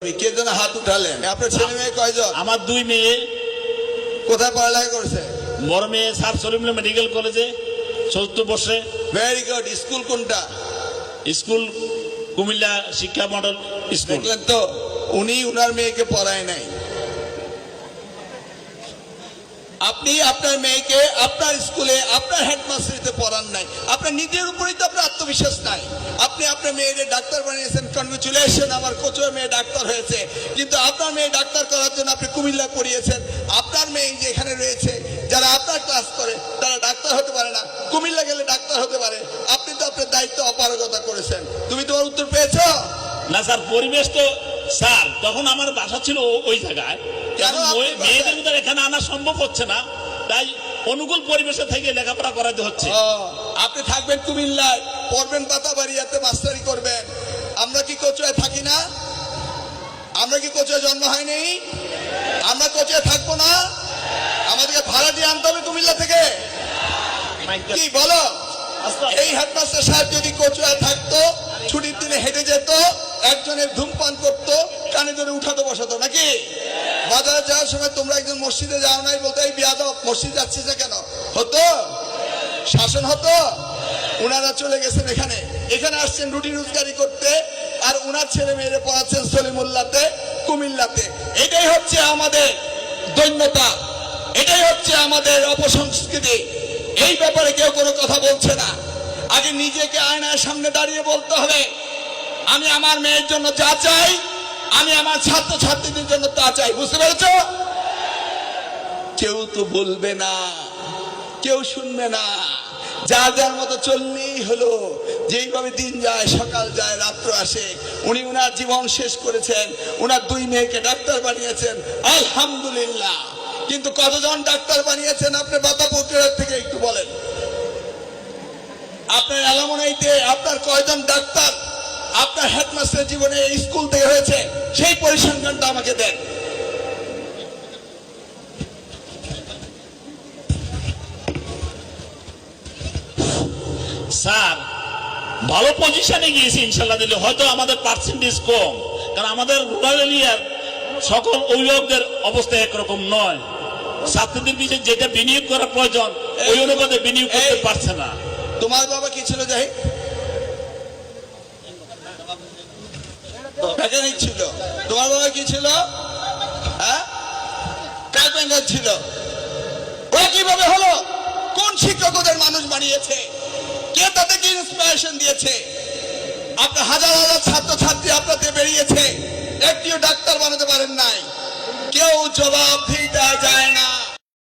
কে যেন হাত উঠালেন? আপনার ছেলে মেয়ে কয়জন? আমার দুই মেয়ে। কোথায় পড়ালেখা করছে? বড় মেয়ে স্যার সলিমুল্লাহ মেডিকেল কলেজে চতুর্থ বর্ষে। Very good. স্কুল কোনটা? স্কুল কুমিল্লা শিক্ষা মডেল স্কুল। দেখলেন তো, উনি উনার মেয়েকে পড়ায় নাই। আপনি আপনার মেয়েকে আপনার স্কুলে আপনার হেডমাস্টারিতে পড়ান নাই। আপনার নিজের উপরেই তো আপনার আত্মবিশ্বাস নাই। আপনি আপনার মেয়েকে ডাক্তার বানিয়েছেন, কনগ্রেচুলেশন, আমার কোচের মেয়ে ডাক্তার হয়েছে। কিন্তু আপনার মেয়ে ডাক্তার করার জন্য আপনি কুমিল্লা পড়িয়েছেন। আপনার মেয়ে যেখানে রয়েছে, যারা আপনার ক্লাস করে, তারা ডাক্তার হতে পারে না, কুমিল্লা গেলে ডাক্তার হতে পারে। আপনি তো আপনার দায়িত্ব অপারগতা করেছেন। তুমি তোমার উত্তর পেয়েছো? না স্যার, পরিবেশ তো স্যার তখন আমার বাসা ছিল ওই জায়গায়। মেয়েদের এখানে আনা সম্ভব হচ্ছে না, তাই অনুকূল পরিবেশে থেকে লেখাপড়া করাতে হচ্ছে। আপনি থাকবেন কুমিল্লায়, পড়বেন বাতাবাড়িয়াতে, মাস্টারি করবেন। আমরা কি কোচুয়ায় থাকি না? আমরা কি কোচুয়ায় জন্ম হয়নি? আমরা কোচুয়ায় থাকবো না? আমাদেরকে ভাড়া দিয়ে আনতে হবে কুমিল্লা থেকে? কি বলো? এই হেডমাস্টার সাহেব যদি কোচুয়ায় থাকতো, ছুটির দিনে হেঁটে যেত, একজনের ধূমপান করতো, কানে ধরে উঠাতে বসাতো নাকি? বাজারে যাওয়ার সময় তোমরা একজন মসজিদে যাও নাই, বলতো এই বিয়াদব মসজিদ যাচ্ছিস কেন? হতো? শাসন হতো? উনারা চলে গেছেন এখানে, এখানে আসছেন রুটি রোজগারি করতে, আর উনার ছেলে মেয়েরে পড়াচ্ছেন সলিমুল্লাহতে, কুমিল্লাতে। এটাই হচ্ছে আমাদের দৈন্যতা, এটাই হচ্ছে আমাদের অপসংস্কৃতি। এই ব্যাপারে কেউ কোনো কথা বলছে না। আগে নিজেকে আয়নার সামনে দাঁড়িয়ে বলতে হবে, আমি আমার মেয়ের জন্য যা চাই, আমি আমার ছাত্র ছাত্রীদের জন্য তা চাই। বুঝতে পেরেছ? কেউ তো বলবে না, কেউ শুনবে না, যার যার মতো চললেই হলো। যেইভাবে দিন যায়, সকাল যায়, রাত্র আসে। উনি উনার জীবন শেষ করেছেন, উনার দুই মেয়েকে ডাক্তার বানিয়েছেন, আলহামদুলিল্লাহ। কিন্তু কতজন ডাক্তার বানিয়েছেন আপনি বাতাপুকুরের থেকে একটু বলেন। আপনার এলামনাইতে আপনার কয়জন ডাক্তার আপনার হেডমাস্টার জীবনে এই স্কুল থেকে হয়েছে, সেই পরিসংখ্যানটা আমাকে দেন। স্যার ভালো পজিশনে গিয়েছি ইনশাল্লাহ দিলে, হয়তো আমাদের পার্সেন্টেজ কম, কারণ আমাদের রুরাল এরিয়ার সকল অভিভাবকদের অবস্থা একরকম নয়। ছাত্রদের পিছিয়ে যেটা বিনিয়োগ করার প্রয়োজন, ওই অনুপাতে বিনিয়োগ করতে পারছে না। তোমার বাবা কি ছিল? যাই মেকানিক ছিল। তোমার বাবা কি ছিল? হ্যাঁ, কার্পেন্টার ছিল। ওরা কিভাবে হলো? কোন শিক্ষক ওদের মানুষ বানিয়েছে? কে তাদেরকে ইন্সপিরেশন দিয়েছে? আপনার হাজার হাজার ছাত্র ছাত্রী আপনাদের বেরিয়েছে, একটিও ডাক্তার বানাতে পারেন নাই। কেউ জবাব